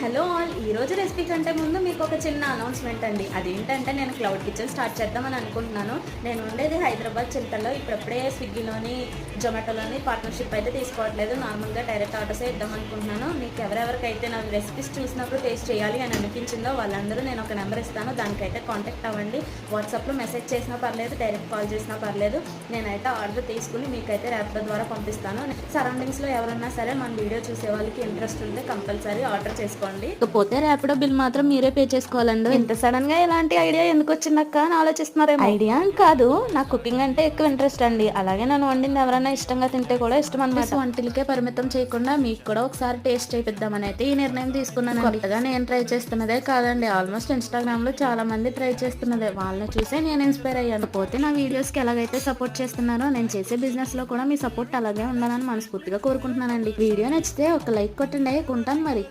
Hello all, ఈరోజు recipe కంటే ముందు మీకు ఒక చిన్న అనౌన్స్మెంట్ అండి. అదేంటంటే నేను క్లౌడ్ కిచెన్ స్టార్ట్ చేద్దామని అనుకుంటున్నాను. నేను ఉండేది హైదరాబాద్ చింతల్లో. ఇప్పుడప్పుడే స్విగ్గీలోని జొమాటోలోని పార్ట్నర్షిప్ అయితే తీసుకోవట్లేదు. నార్మల్గా డైరెక్ట్ ఆర్డర్సే ఇద్దాం అనుకుంటున్నాను. మీకు ఎవరెవరికైతే నా రెసిపీస్ చూసినప్పుడు టేస్ట్ చేయాలి అని అనిపించిందో వాళ్ళందరూ నేను ఒక నెంబర్ ఇస్తాను, దానికైతే కాంటాక్ట్ అవ్వండి. వాట్సాప్లో మెసేజ్ చేసినా పర్లేదు, డైరెక్ట్ కాల్ చేసినా పర్లేదు. నేనైతే ఆర్డర్ తీసుకుని మీకైతే ర్యాపిడో ద్వారా పంపిస్తాను. సరౌండింగ్స్లో ఎవరన్నా సరే మన వీడియో చూసే వాళ్ళకి ఇంట్రెస్ట్ ఉంటే కంపల్సరీ ఆర్డర్ చేసుకోండి. ఇకపోతే ర్యాపిడో బిల్ మాత్రం మీరే పే చేసుకోవాలండి. ఇంత సడన్ గా ఇలాంటి ఐడియా ఎందుకు వచ్చిందక్క అని ఆలోచిస్తున్నారేమో. ఐడియా అని కాదు, నాకు కుకింగ్ అంటే ఎక్కువ ఇంట్రెస్ట్ అండి. అలాగే నేను వండింది ఎవరైనా ఇష్టంగా తింటే కూడా ఇష్టం అన్నమాట. వంటలకే పరిమితం చేయకుండా మీకు కూడా ఒకసారి టేస్ట్ చేపిద్దామని అయితే ఈ నిర్ణయం తీసుకున్నాను. కొత్తగా నేను ట్రై చేస్తున్నదే కాదండి, ఆల్మోస్ట్ ఇన్స్టాగ్రామ్ లో చాలా మంది ట్రై చేస్తున్నదే. వాళ్ళని చూసే నేను ఇన్స్పైర్ అయ్యాను. పోతే నా వీడియోస్ కి ఎలాగైతే సపోర్ట్ చేస్తున్నారో నేను చేసే బిజినెస్ లో కూడా మీ సపోర్ట్ అలాగే ఉండాలని మనస్ఫూర్తిగా కోరుకుంటున్నానండి. వీడియో నచ్చితే ఒక లైక్ కొట్టండి. ఉంటాను మరి.